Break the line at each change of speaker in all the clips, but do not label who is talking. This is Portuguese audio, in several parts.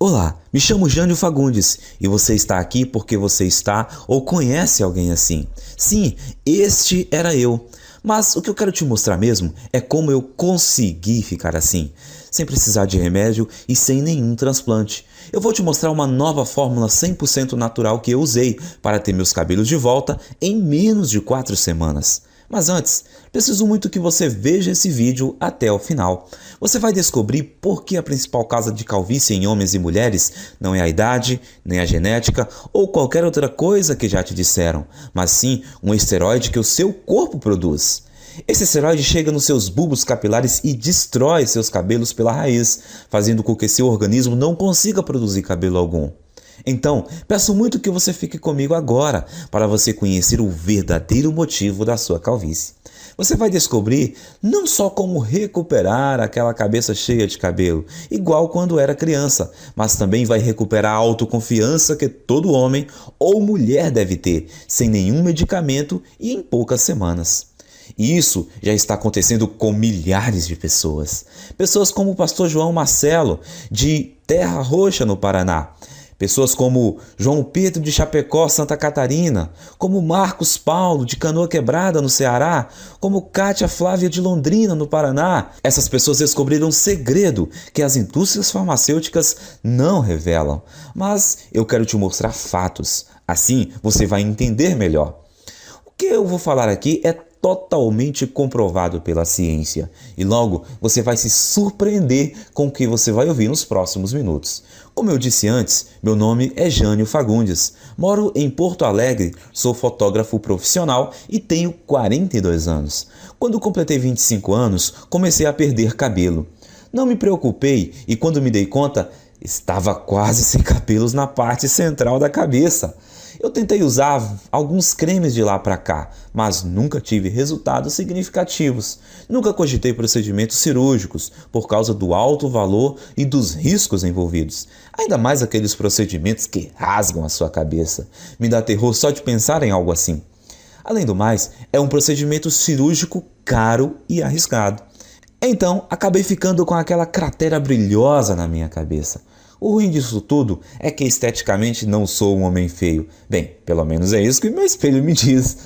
Olá, me chamo Jânio Fagundes e você está aqui porque você está ou conhece alguém assim. Sim, este era eu. Mas o que eu quero te mostrar mesmo é como eu consegui ficar assim, sem precisar de remédio e sem nenhum transplante. Eu vou te mostrar uma nova fórmula 100% natural que eu usei para ter meus cabelos de volta em menos de 4 semanas. Mas antes, preciso muito que você veja esse vídeo até o final. Você vai descobrir por que a principal causa de calvície em homens e mulheres não é a idade, nem a genética ou qualquer outra coisa que já te disseram, mas sim um esteroide que o seu corpo produz. Esse esteroide chega nos seus bulbos capilares e destrói seus cabelos pela raiz, fazendo com que seu organismo não consiga produzir cabelo algum. Então, peço muito que você fique comigo agora para você conhecer o verdadeiro motivo da sua calvície. Você vai descobrir não só como recuperar aquela cabeça cheia de cabelo, igual quando era criança, mas também vai recuperar a autoconfiança que todo homem ou mulher deve ter, sem nenhum medicamento e em poucas semanas. E isso já está acontecendo com milhares de pessoas. Pessoas como o pastor João Marcelo, de Terra Roxa, no Paraná. Pessoas como João Pedro de Chapecó, Santa Catarina, como Marcos Paulo de Canoa Quebrada, no Ceará, como Kátia Flávia de Londrina, no Paraná. Essas pessoas descobriram um segredo que as indústrias farmacêuticas não revelam. Mas eu quero te mostrar fatos, assim você vai entender melhor. O que eu vou falar aqui é totalmente comprovado pela ciência e logo você vai se surpreender com o que você vai ouvir nos próximos minutos. Como eu disse antes, meu nome é Jânio Fagundes, moro em Porto Alegre, sou fotógrafo profissional e tenho 42 anos. Quando completei 25 anos, comecei a perder cabelo. Não me preocupei e quando me dei conta, estava quase sem cabelos na parte central da cabeça. Eu tentei usar alguns cremes de lá para cá, mas nunca tive resultados significativos. Nunca cogitei procedimentos cirúrgicos por causa do alto valor e dos riscos envolvidos. Ainda mais aqueles procedimentos que rasgam a sua cabeça. Me dá terror só de pensar em algo assim. Além do mais, é um procedimento cirúrgico caro e arriscado. Então, acabei ficando com aquela cratera brilhosa na minha cabeça. O ruim disso tudo é que esteticamente não sou um homem feio. Bem, pelo menos é isso que meu espelho me diz.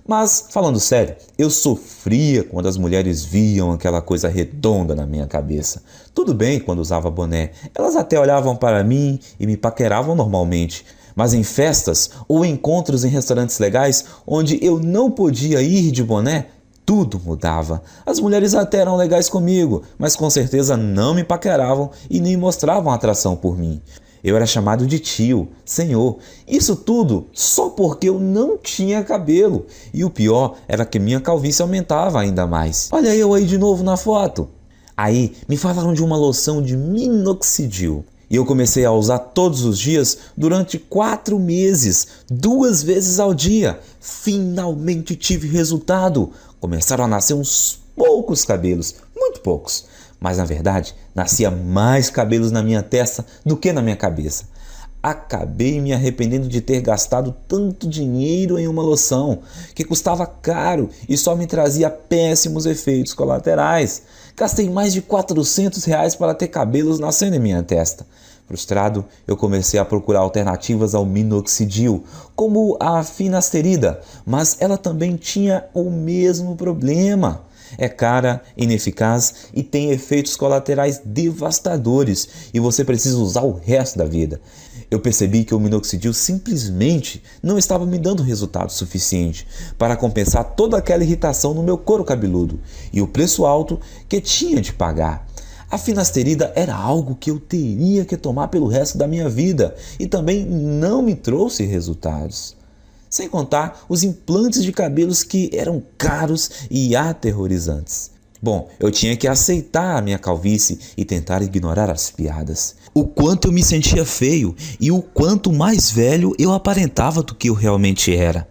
Mas, falando sério, eu sofria quando as mulheres viam aquela coisa redonda na minha cabeça. Tudo bem quando usava boné, elas até olhavam para mim e me paqueravam normalmente. Mas em festas ou encontros em restaurantes legais onde eu não podia ir de boné, tudo mudava. As mulheres até eram legais comigo, mas com certeza não me paqueravam e nem mostravam atração por mim. Eu era chamado de tio, senhor, isso tudo só porque eu não tinha cabelo. E o pior era que minha calvície aumentava ainda mais. Olha eu aí de novo na foto. Aí me falaram de uma loção de minoxidil. E eu comecei a usar todos os dias durante 4 meses, 2 vezes ao dia. Finalmente tive resultado. Começaram a nascer uns poucos cabelos, muito poucos. Mas na verdade, nascia mais cabelos na minha testa do que na minha cabeça. Acabei me arrependendo de ter gastado tanto dinheiro em uma loção, que custava caro e só me trazia péssimos efeitos colaterais. Gastei mais de R$ 400 para ter cabelos nascendo em minha testa. Frustrado, eu comecei a procurar alternativas ao minoxidil, como a finasterida, mas ela também tinha o mesmo problema. É cara, ineficaz e tem efeitos colaterais devastadores e você precisa usar o resto da vida. Eu percebi que o minoxidil simplesmente não estava me dando resultado suficiente para compensar toda aquela irritação no meu couro cabeludo e o preço alto que tinha de pagar. A finasterida era algo que eu teria que tomar pelo resto da minha vida e também não me trouxe resultados. Sem contar os implantes de cabelos que eram caros e aterrorizantes. Bom, eu tinha que aceitar a minha calvície e tentar ignorar as piadas. O quanto eu me sentia feio e o quanto mais velho eu aparentava do que eu realmente era.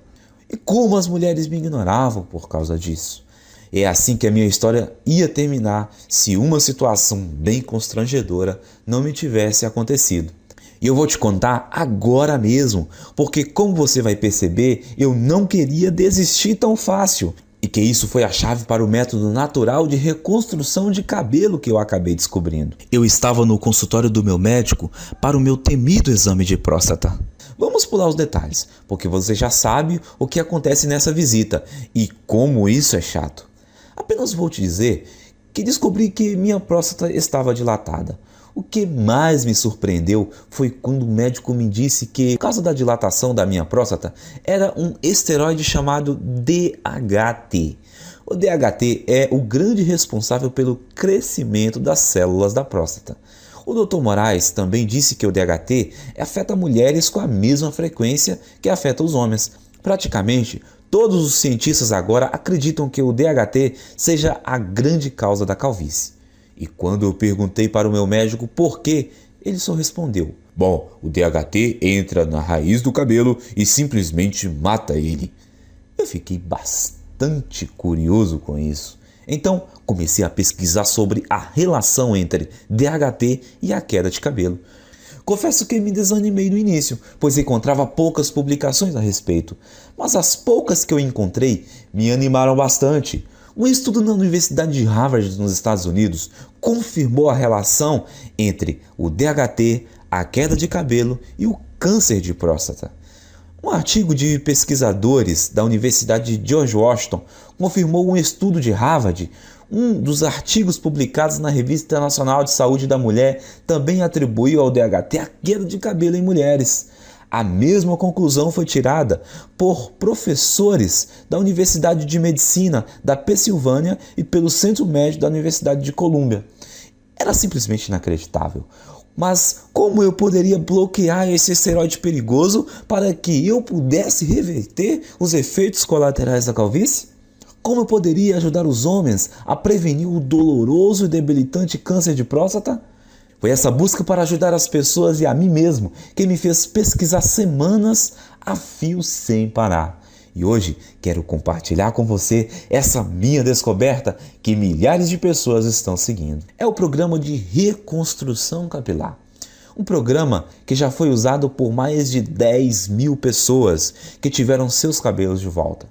E como as mulheres me ignoravam por causa disso. É assim que a minha história ia terminar se uma situação bem constrangedora não me tivesse acontecido. E eu vou te contar agora mesmo, porque como você vai perceber, eu não queria desistir tão fácil. E que isso foi a chave para o método natural de reconstrução de cabelo que eu acabei descobrindo. Eu estava no consultório do meu médico para o meu temido exame de próstata. Vamos pular os detalhes, porque você já sabe o que acontece nessa visita e como isso é chato. Apenas vou te dizer que descobri que minha próstata estava dilatada. O que mais me surpreendeu foi quando o médico me disse que, por causa da dilatação da minha próstata, era um esteroide chamado DHT. O DHT é o grande responsável pelo crescimento das células da próstata. O Dr. Moraes também disse que o DHT afeta mulheres com a mesma frequência que afeta os homens. Praticamente, todos os cientistas agora acreditam que o DHT seja a grande causa da calvície. E quando eu perguntei para o meu médico por quê, ele só respondeu: bom, o DHT entra na raiz do cabelo e simplesmente mata ele. Eu fiquei bastante curioso com isso. Então comecei a pesquisar sobre a relação entre DHT e a queda de cabelo. Confesso que me desanimei no início, pois encontrava poucas publicações a respeito, mas as poucas que eu encontrei me animaram bastante. Um estudo na Universidade de Harvard, nos Estados Unidos, confirmou a relação entre o DHT, a queda de cabelo e o câncer de próstata. Um artigo de pesquisadores da Universidade de George Washington confirmou um estudo de Harvard. Um dos artigos publicados na Revista Internacional de Saúde da Mulher também atribuiu ao DHT a queda de cabelo em mulheres. A mesma conclusão foi tirada por professores da Universidade de Medicina da Pensilvânia e pelo Centro Médico da Universidade de Colômbia. Era simplesmente inacreditável. Mas como eu poderia bloquear esse esteroide perigoso para que eu pudesse reverter os efeitos colaterais da calvície? Como eu poderia ajudar os homens a prevenir o doloroso e debilitante câncer de próstata? Foi essa busca para ajudar as pessoas e a mim mesmo que me fez pesquisar semanas a fio sem parar. E hoje quero compartilhar com você essa minha descoberta que milhares de pessoas estão seguindo. É o programa de reconstrução capilar. Um programa que já foi usado por mais de 10 mil pessoas que tiveram seus cabelos de volta.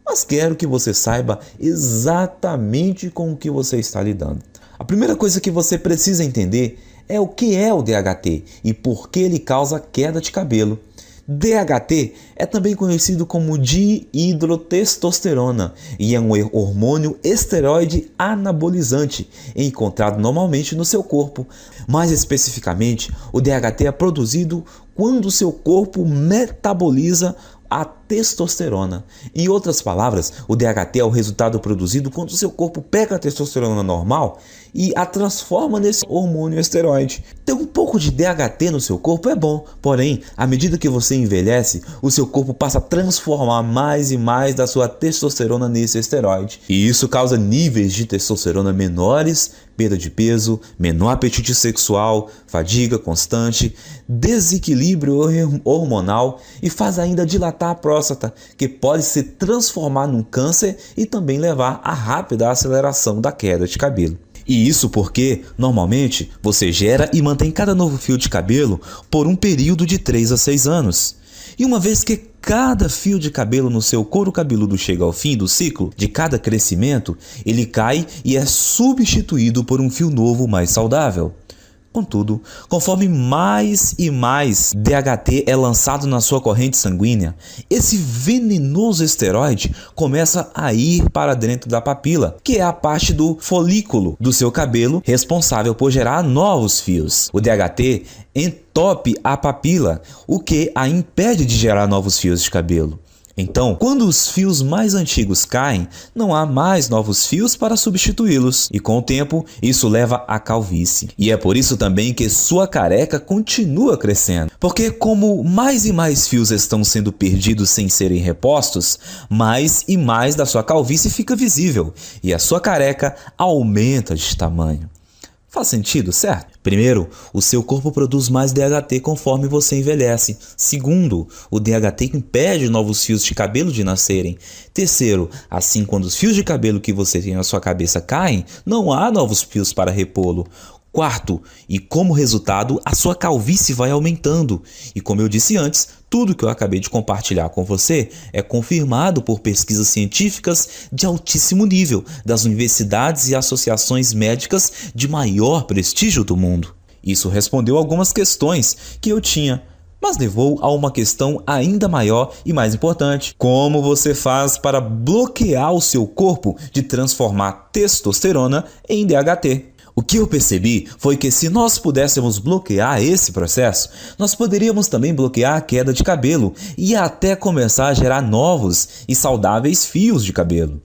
Mas quero que você saiba exatamente com o que você está lidando. A primeira coisa que você precisa entender é o que é o DHT e por que ele causa queda de cabelo. DHT é também conhecido como dihidrotestosterona e é um hormônio esteroide anabolizante encontrado normalmente no seu corpo. Mais especificamente, o DHT é produzido quando o seu corpo metaboliza a testosterona. Em outras palavras, o DHT é o resultado produzido quando o seu corpo pega a testosterona normal e a transforma nesse hormônio esteroide. Ter um pouco de DHT no seu corpo é bom, porém, à medida que você envelhece, o seu corpo passa a transformar mais e mais da sua testosterona nesse esteroide. E isso causa níveis de testosterona menores, perda de peso, menor apetite sexual, fadiga constante, desequilíbrio hormonal e faz ainda dilatar a próstata, que pode se transformar num câncer e também levar à rápida aceleração da queda de cabelo. E isso porque, normalmente, você gera e mantém cada novo fio de cabelo por um período de 3 a 6 anos. E uma vez que cada fio de cabelo no seu couro cabeludo chega ao fim do ciclo de cada crescimento, ele cai e é substituído por um fio novo mais saudável. Contudo, conforme mais e mais DHT é lançado na sua corrente sanguínea, esse venenoso esteroide começa a ir para dentro da papila, que é a parte do folículo do seu cabelo responsável por gerar novos fios. O DHT entope a papila, o que a impede de gerar novos fios de cabelo. Então, quando os fios mais antigos caem, não há mais novos fios para substituí-los. E com o tempo, isso leva à calvície. E é por isso também que sua careca continua crescendo. Porque como mais e mais fios estão sendo perdidos sem serem repostos, mais e mais da sua calvície fica visível. E a sua careca aumenta de tamanho. Faz sentido, certo? Primeiro, o seu corpo produz mais DHT conforme você envelhece. Segundo, o DHT impede novos fios de cabelo de nascerem. Terceiro, assim quando os fios de cabelo que você tem na sua cabeça caem, não há novos fios para repô-lo. Quarto, e como resultado, a sua calvície vai aumentando. E como eu disse antes, tudo que eu acabei de compartilhar com você é confirmado por pesquisas científicas de altíssimo nível das universidades e associações médicas de maior prestígio do mundo. Isso respondeu algumas questões que eu tinha, mas levou a uma questão ainda maior e mais importante. Como você faz para bloquear o seu corpo de transformar testosterona em DHT? O que eu percebi foi que se nós pudéssemos bloquear esse processo, nós poderíamos também bloquear a queda de cabelo e até começar a gerar novos e saudáveis fios de cabelo.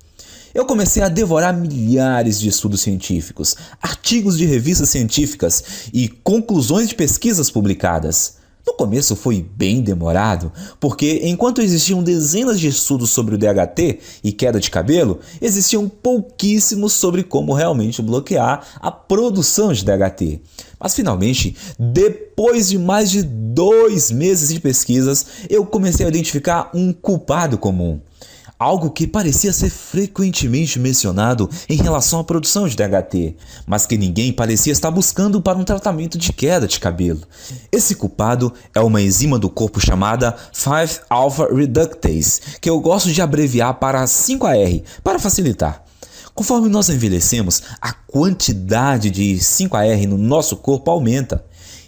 Eu comecei a devorar milhares de estudos científicos, artigos de revistas científicas e conclusões de pesquisas publicadas. No começo foi bem demorado, porque enquanto existiam dezenas de estudos sobre o DHT e queda de cabelo, existiam pouquíssimos sobre como realmente bloquear a produção de DHT. Mas finalmente, depois de mais de 2 meses de pesquisas, eu comecei a identificar um culpado comum. Algo que parecia ser frequentemente mencionado em relação à produção de DHT, mas que ninguém parecia estar buscando para um tratamento de queda de cabelo. Esse culpado é uma enzima do corpo chamada 5-alpha reductase, que eu gosto de abreviar para 5AR, para facilitar. Conforme nós envelhecemos, a quantidade de 5AR no nosso corpo aumenta.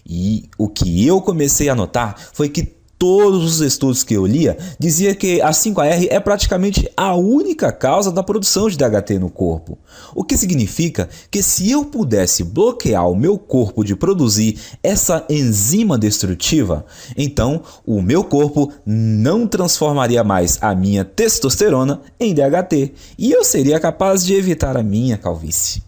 E o que eu comecei a notar foi que todos os estudos que eu lia diziam que a 5AR é praticamente a única causa da produção de DHT no corpo. O que significa que se eu pudesse bloquear o meu corpo de produzir essa enzima destrutiva, então o meu corpo não transformaria mais a minha testosterona em DHT e eu seria capaz de evitar a minha calvície.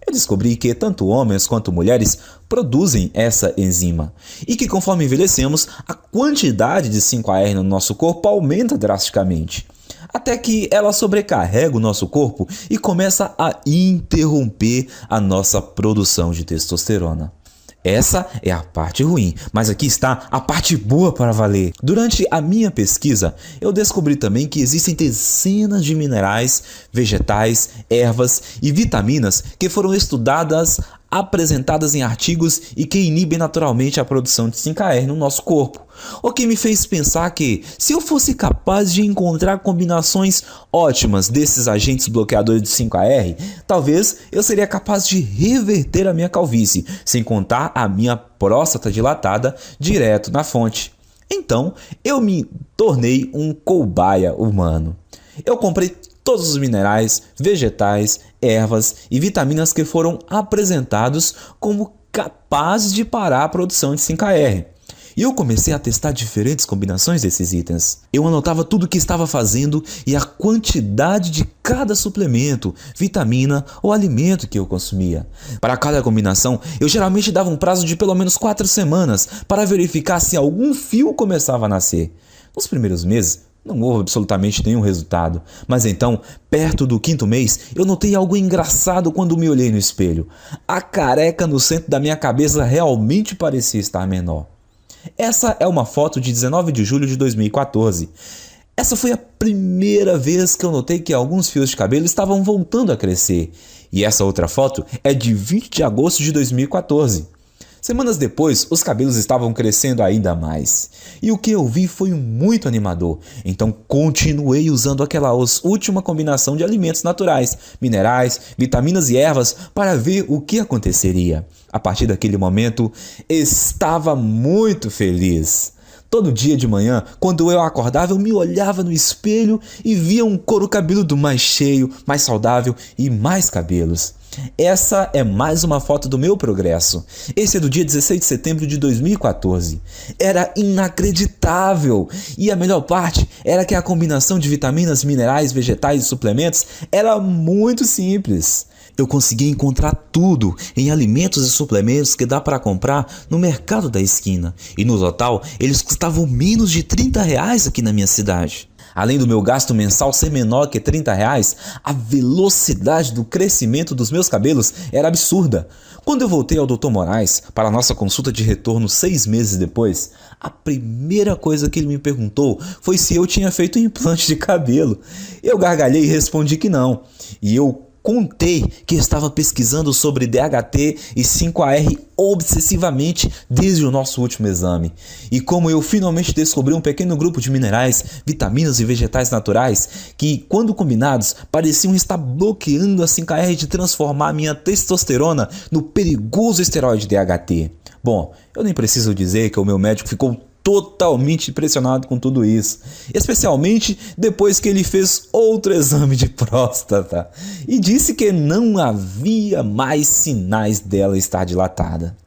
Eu descobri que tanto homens quanto mulheres produzem essa enzima e que conforme envelhecemos, a quantidade de 5AR no nosso corpo aumenta drasticamente, até que ela sobrecarrega o nosso corpo e começa a interromper a nossa produção de testosterona. Essa é a parte ruim, mas aqui está a parte boa para valer. Durante a minha pesquisa, eu descobri também que existem dezenas de minerais, vegetais, ervas e vitaminas que foram estudadas, apresentadas em artigos e que inibem naturalmente a produção de 5AR no nosso corpo. O que me fez pensar que, se eu fosse capaz de encontrar combinações ótimas desses agentes bloqueadores de 5AR, talvez eu seria capaz de reverter a minha calvície, sem contar a minha próstata dilatada direto na fonte. Então, eu me tornei um cobaia humano. Eu comprei todos os minerais, vegetais, ervas e vitaminas que foram apresentados como capazes de parar a produção de 5AR. E eu comecei a testar diferentes combinações desses itens. Eu anotava tudo o que estava fazendo e a quantidade de cada suplemento, vitamina ou alimento que eu consumia. Para cada combinação, eu geralmente dava um prazo de pelo menos 4 semanas para verificar se algum fio começava a nascer. Nos primeiros meses, não houve absolutamente nenhum resultado, mas então, perto do 5º mês, eu notei algo engraçado quando me olhei no espelho. A careca no centro da minha cabeça realmente parecia estar menor. Essa é uma foto de 19 de julho de 2014. Essa foi a primeira vez que eu notei que alguns fios de cabelo estavam voltando a crescer. E essa outra foto é de 20 de agosto de 2014. Semanas depois, os cabelos estavam crescendo ainda mais. E o que eu vi foi muito animador. Então continuei usando aquela última combinação de alimentos naturais, minerais, vitaminas e ervas para ver o que aconteceria. A partir daquele momento, estava muito feliz. Todo dia de manhã, quando eu acordava, eu me olhava no espelho e via um couro cabeludo mais cheio, mais saudável e mais cabelos. Essa é mais uma foto do meu progresso. Esse é do dia 16 de setembro de 2014. Era inacreditável. E a melhor parte era que a combinação de vitaminas, minerais, vegetais e suplementos era muito simples. Eu consegui encontrar tudo em alimentos e suplementos que dá para comprar no mercado da esquina. E no total, eles custavam menos de R$30 aqui na minha cidade. Além do meu gasto mensal ser menor que R$30, a velocidade do crescimento dos meus cabelos era absurda. Quando eu voltei ao Dr. Moraes para a nossa consulta de retorno 6 meses depois, a primeira coisa que ele me perguntou foi se eu tinha feito um implante de cabelo. Eu gargalhei e respondi que não. E eu contei que estava pesquisando sobre DHT e 5AR obsessivamente desde o nosso último exame. E como eu finalmente descobri um pequeno grupo de minerais, vitaminas e vegetais naturais que, quando combinados, pareciam estar bloqueando a 5AR de transformar minha testosterona no perigoso esteroide DHT. Bom, eu nem preciso dizer que o meu médico ficou totalmente impressionado com tudo isso, especialmente depois que ele fez outro exame de próstata e disse que não havia mais sinais dela estar dilatada.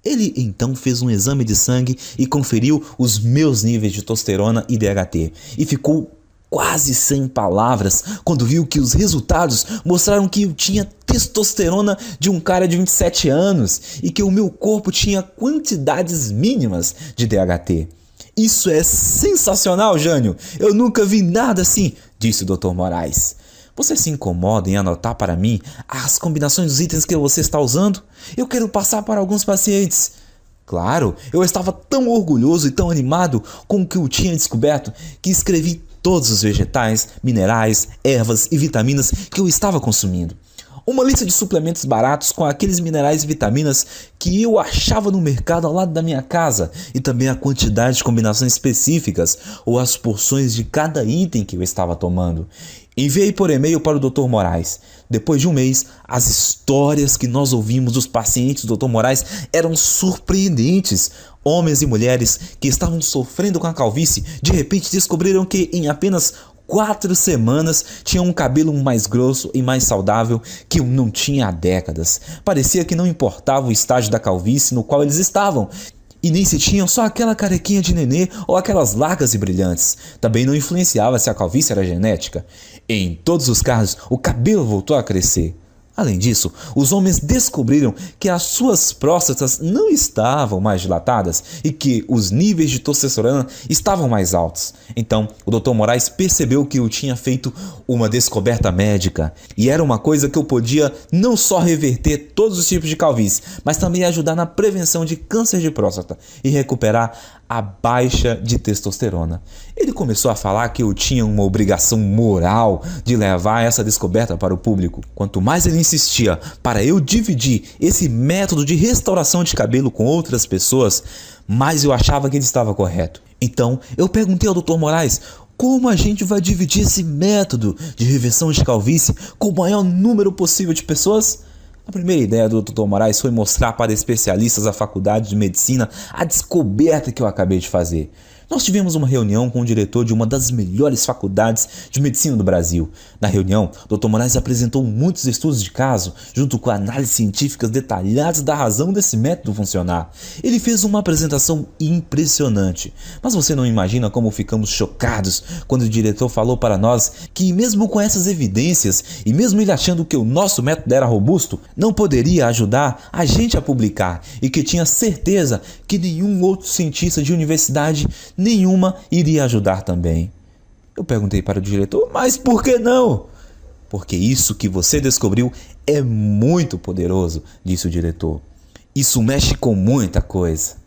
Ele então fez um exame de sangue e conferiu os meus níveis de testosterona e DHT e ficou quase sem palavras quando viu que os resultados mostraram que eu tinha testosterona de um cara de 27 anos e que o meu corpo tinha quantidades mínimas de DHT. Isso é sensacional, Jânio! Eu nunca vi nada assim, disse o Dr. Moraes. Você se incomoda em anotar para mim as combinações dos itens que você está usando? Eu quero passar para alguns pacientes. Claro, eu estava tão orgulhoso e tão animado com o que eu tinha descoberto que escrevi todos os vegetais, minerais, ervas e vitaminas que eu estava consumindo. Uma lista de suplementos baratos com aqueles minerais e vitaminas que eu achava no mercado ao lado da minha casa e também a quantidade de combinações específicas ou as porções de cada item que eu estava tomando. Enviei por e-mail para o Dr. Moraes. Depois de um mês, as histórias que nós ouvimos dos pacientes do Dr. Moraes eram surpreendentes. Homens e mulheres que estavam sofrendo com a calvície de repente descobriram que em apenas 4 semanas tinham um cabelo mais grosso e mais saudável que eu não tinha há décadas. Parecia que não importava o estágio da calvície no qual eles estavam. E nem se tinham só aquela carequinha de nenê ou aquelas largas e brilhantes. Também não influenciava se a calvície era genética. Em todos os casos, o cabelo voltou a crescer. Além disso, os homens descobriram que as suas próstatas não estavam mais dilatadas e que os níveis de testosterona estavam mais altos. Então, o Dr. Moraes percebeu que eu tinha feito uma descoberta médica e era uma coisa que eu podia não só reverter todos os tipos de calvície, mas também ajudar na prevenção de câncer de próstata e recuperar a baixa de testosterona. Ele começou a falar que eu tinha uma obrigação moral de levar essa descoberta para o público. Quanto mais ele insistia para eu dividir esse método de restauração de cabelo com outras pessoas, mais eu achava que ele estava correto. Então, eu perguntei ao Dr. Moraes como a gente vai dividir esse método de reversão de calvície com o maior número possível de pessoas. A primeira ideia do Dr. Moraes foi mostrar para especialistas da faculdade de medicina a descoberta que eu acabei de fazer. Nós tivemos uma reunião com o diretor de uma das melhores faculdades de medicina do Brasil. Na reunião, Dr. Moraes apresentou muitos estudos de caso, junto com análises científicas detalhadas da razão desse método funcionar. Ele fez uma apresentação impressionante, mas você não imagina como ficamos chocados quando o diretor falou para nós que mesmo com essas evidências, e mesmo ele achando que o nosso método era robusto, não poderia ajudar a gente a publicar e que tinha certeza que nenhum outro cientista de universidade nenhuma iria ajudar também. Eu perguntei para o diretor, mas por que não? Porque isso que você descobriu é muito poderoso, disse o diretor. Isso mexe com muita coisa.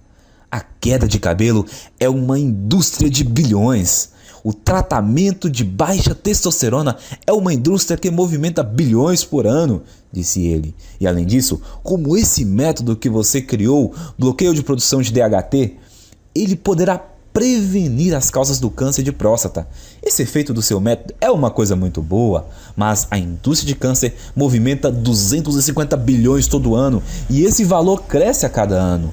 A queda de cabelo é uma indústria de bilhões. O tratamento de baixa testosterona é uma indústria que movimenta bilhões por ano, disse ele. E além disso, como esse método que você criou, bloqueio de produção de DHT, ele poderá prevenir as causas do câncer de próstata. Esse efeito do seu método é uma coisa muito boa, mas a indústria de câncer movimenta 250 bilhões todo ano e esse valor cresce a cada ano.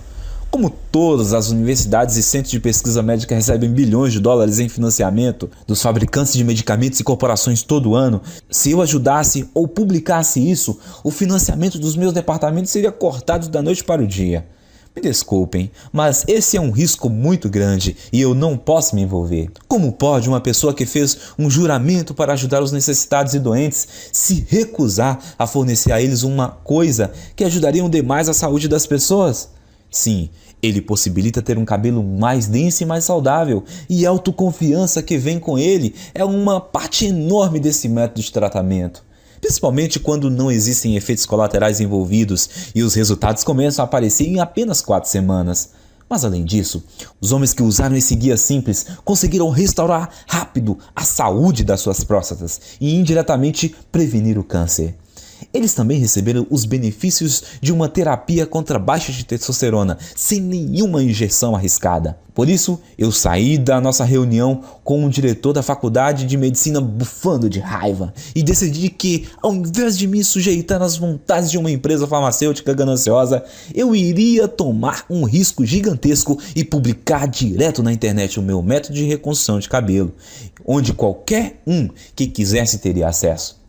Como todas as universidades e centros de pesquisa médica recebem bilhões de dólares em financiamento dos fabricantes de medicamentos e corporações todo ano, se eu ajudasse ou publicasse isso, o financiamento dos meus departamentos seria cortado da noite para o dia. Me desculpem, mas esse é um risco muito grande e eu não posso me envolver. Como pode uma pessoa que fez um juramento para ajudar os necessitados e doentes se recusar a fornecer a eles uma coisa que ajudaria demais a saúde das pessoas? Sim, ele possibilita ter um cabelo mais denso e mais saudável, e a autoconfiança que vem com ele é uma parte enorme desse método de tratamento. Principalmente quando não existem efeitos colaterais envolvidos e os resultados começam a aparecer em apenas 4 semanas. Mas além disso, os homens que usaram esse guia simples conseguiram restaurar rápido a saúde das suas próstatas e indiretamente prevenir o câncer. Eles também receberam os benefícios de uma terapia contra baixa de testosterona, sem nenhuma injeção arriscada. Por isso, eu saí da nossa reunião com o diretor da faculdade de medicina bufando de raiva e decidi que, ao invés de me sujeitar às vontades de uma empresa farmacêutica gananciosa, eu iria tomar um risco gigantesco e publicar direto na internet o meu método de reconstrução de cabelo, onde qualquer um que quisesse teria acesso.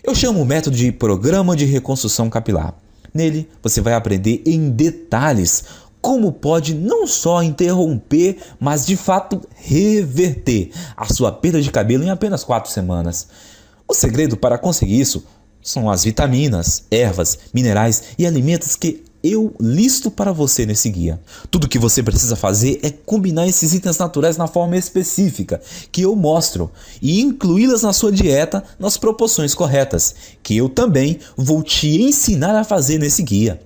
Eu chamo o método de Programa de Reconstrução Capilar. Nele, você vai aprender em detalhes como pode não só interromper, mas de fato reverter a sua perda de cabelo em apenas 4 semanas. O segredo para conseguir isso são as vitaminas, ervas, minerais e alimentos que eu listo para você nesse guia. Tudo que você precisa fazer é combinar esses itens naturais na forma específica que eu mostro e incluí-las na sua dieta nas proporções corretas, que eu também vou te ensinar a fazer nesse guia.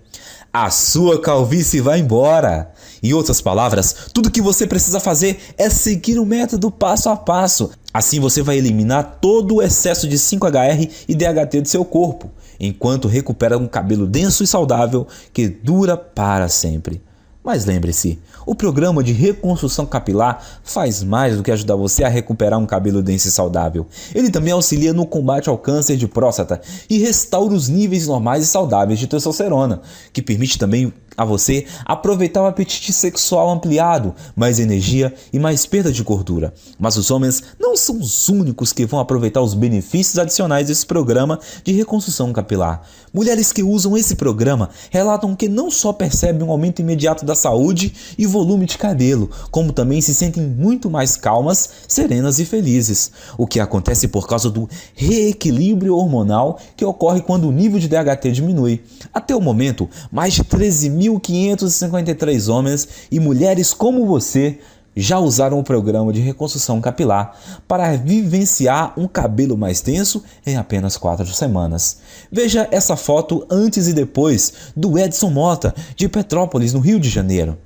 A sua calvície vai embora. Em outras palavras, tudo que você precisa fazer é seguir o método passo a passo. Assim você vai eliminar todo o excesso de 5HR e DHT do seu corpo, enquanto recupera um cabelo denso e saudável que dura para sempre. Mas lembre-se, o programa de reconstrução capilar faz mais do que ajudar você a recuperar um cabelo denso e saudável. Ele também auxilia no combate ao câncer de próstata e restaura os níveis normais e saudáveis de testosterona, que permite também a você aproveitar o apetite sexual ampliado, mais energia e mais perda de gordura. Mas os homens não são os únicos que vão aproveitar os benefícios adicionais desse programa de reconstrução capilar. Mulheres que usam esse programa relatam que não só percebem um aumento imediato da saúde e volume de cabelo, como também se sentem muito mais calmas, serenas e felizes. O que acontece por causa do reequilíbrio hormonal que ocorre quando o nível de DHT diminui. Até o momento, mais de 13.553 homens e mulheres como você já usaram o programa de reconstrução capilar para vivenciar um cabelo mais denso em apenas 4 semanas. Veja essa foto antes e depois do Edson Mota, de Petrópolis, no Rio de Janeiro,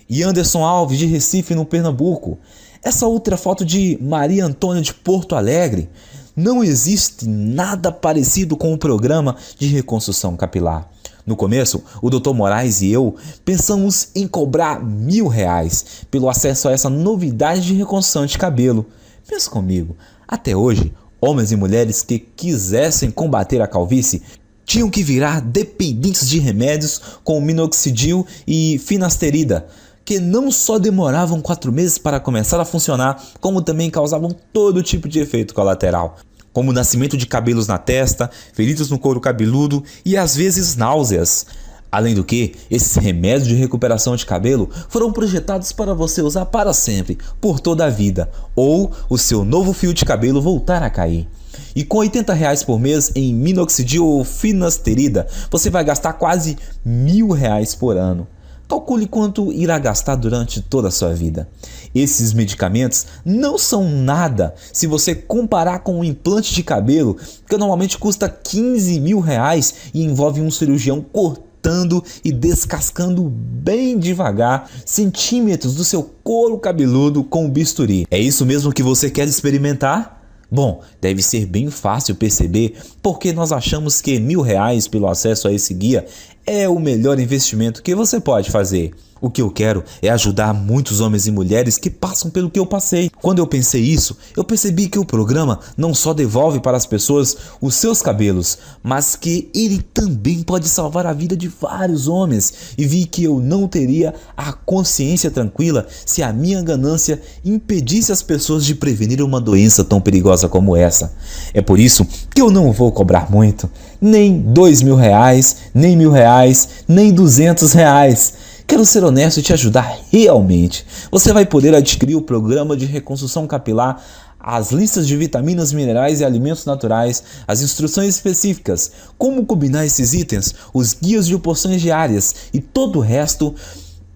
e Anderson Alves, de Recife, no Pernambuco. Essa outra foto de Maria Antônia, de Porto Alegre. Não existe nada parecido com o programa de reconstrução capilar. No começo, o Dr. Moraes e eu pensamos em cobrar R$1.000 pelo acesso a essa novidade de reconstrução de cabelo. Pensa comigo, até hoje, homens e mulheres que quisessem combater a calvície tinham que virar dependentes de remédios como minoxidil e finasterida, que não só demoravam 4 meses para começar a funcionar, como também causavam todo tipo de efeito colateral, como o nascimento de cabelos na testa, feridas no couro cabeludo e às vezes náuseas. Além do que, esses remédios de recuperação de cabelo foram projetados para você usar para sempre, por toda a vida, ou o seu novo fio de cabelo voltar a cair. E com R$80 por mês em minoxidil ou finasterida, você vai gastar quase R$1.000 por ano. Calcule quanto irá gastar durante toda a sua vida. Esses medicamentos não são nada se você comparar com um implante de cabelo, que normalmente custa R$15.000 e envolve um cirurgião cortando e descascando bem devagar centímetros do seu couro cabeludo com o bisturi. É isso mesmo que você quer experimentar? Bom, deve ser bem fácil perceber porque nós achamos que R$1.000 pelo acesso a esse guia é o melhor investimento que você pode fazer. O que eu quero é ajudar muitos homens e mulheres que passam pelo que eu passei. Quando eu pensei isso, eu percebi que o programa não só devolve para as pessoas os seus cabelos, mas que ele também pode salvar a vida de vários homens. E vi que eu não teria a consciência tranquila se a minha ganância impedisse as pessoas de prevenir uma doença tão perigosa como essa. É por isso que eu não vou cobrar muito, nem R$2.000, nem R$1.000, nem R$200. Quero ser honesto e te ajudar realmente. Você vai poder adquirir o programa de reconstrução capilar, as listas de vitaminas, minerais e alimentos naturais, as instruções específicas, como combinar esses itens, os guias de porções diárias e todo o resto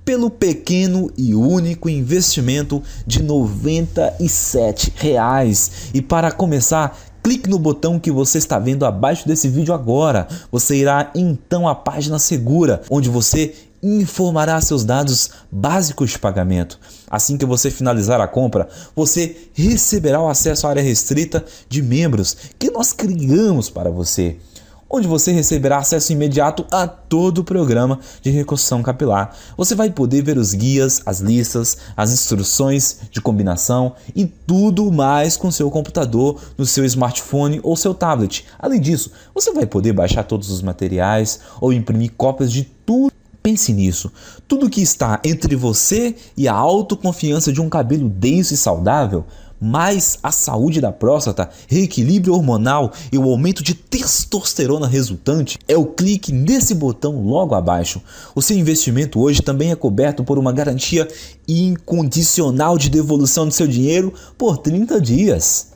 pelo pequeno e único investimento de R$97. E para começar, clique no botão que você está vendo abaixo desse vídeo agora. Você irá então à página segura, onde você informará seus dados básicos de pagamento. Assim que você finalizar a compra, você receberá o acesso à área restrita de membros que nós criamos para você, onde você receberá acesso imediato a todo o programa de reconstrução capilar. Você vai poder ver os guias, as listas, as instruções de combinação e tudo mais com seu computador, no seu smartphone ou seu tablet. Além disso, você vai poder baixar todos os materiais ou imprimir cópias de tudo. Pense nisso, tudo que está entre você e a autoconfiança de um cabelo denso e saudável, mais a saúde da próstata, reequilíbrio hormonal e o aumento de testosterona resultante, é o clique nesse botão logo abaixo. O seu investimento hoje também é coberto por uma garantia incondicional de devolução do seu dinheiro por 30 dias.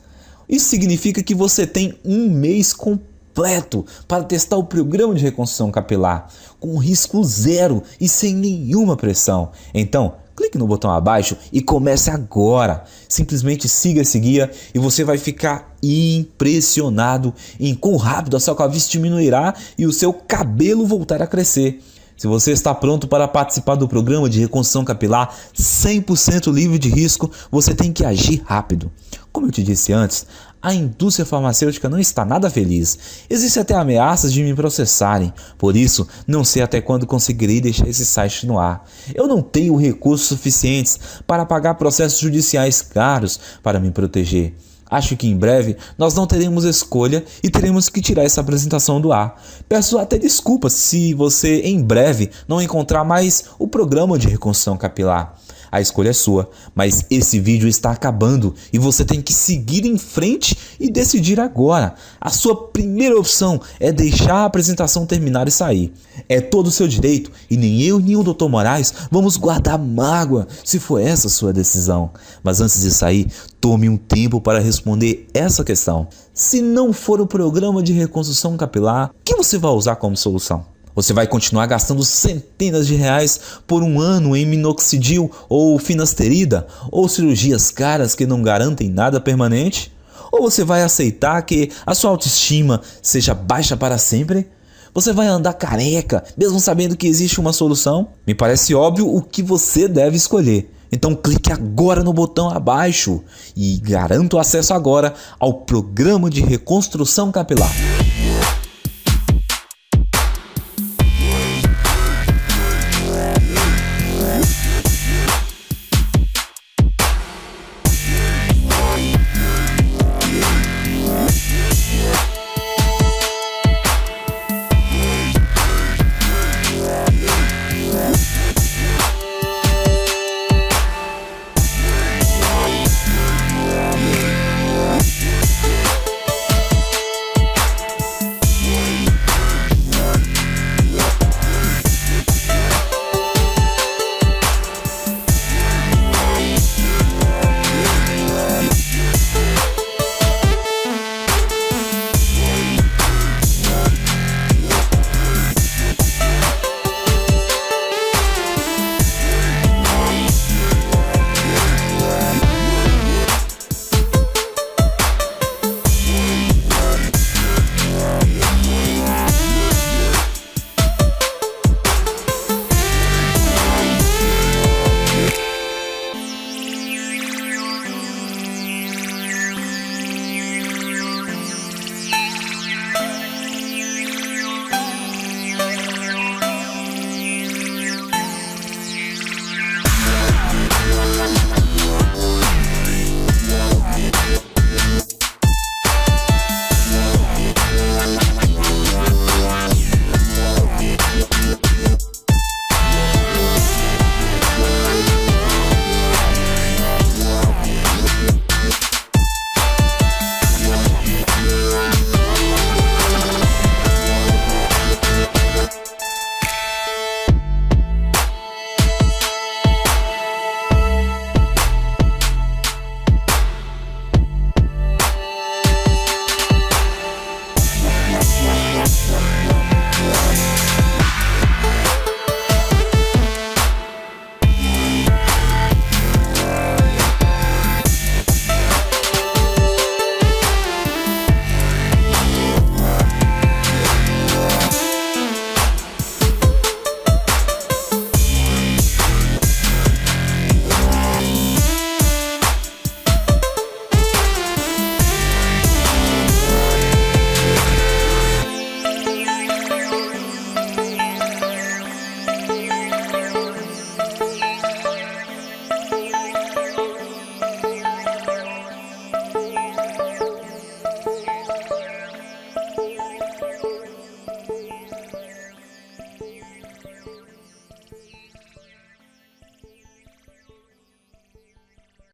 Isso significa que você tem um mês completo para testar o programa de reconstrução capilar, com risco zero e sem nenhuma pressão. Então, clique no botão abaixo e comece agora. Simplesmente siga esse guia e você vai ficar impressionado em quão rápido a sua calvície diminuirá e o seu cabelo voltar a crescer. Se você está pronto para participar do programa de reconstrução capilar 100% livre de risco, você tem que agir rápido. Como eu te disse antes, a indústria farmacêutica não está nada feliz. Existem até ameaças de me processarem. Por isso, não sei até quando conseguirei deixar esse site no ar. Eu não tenho recursos suficientes para pagar processos judiciais caros para me proteger. Acho que em breve nós não teremos escolha e teremos que tirar essa apresentação do ar. Peço até desculpas se você em breve não encontrar mais o programa de reconstrução capilar. A escolha é sua, mas esse vídeo está acabando e você tem que seguir em frente e decidir agora. A sua primeira opção é deixar a apresentação terminar e sair. É todo o seu direito e nem eu nem o Dr. Moraes vamos guardar mágoa se for essa a sua decisão. Mas antes de sair, tome um tempo para responder essa questão. Se não for o programa de reconstrução capilar, o que você vai usar como solução? Você vai continuar gastando centenas de reais por um ano em minoxidil ou finasterida ou cirurgias caras que não garantem nada permanente? Ou você vai aceitar que a sua autoestima seja baixa para sempre? Você vai andar careca, mesmo sabendo que existe uma solução? Me parece óbvio o que você deve escolher. Então clique agora no botão abaixo e garanta o acesso agora ao programa de reconstrução capilar.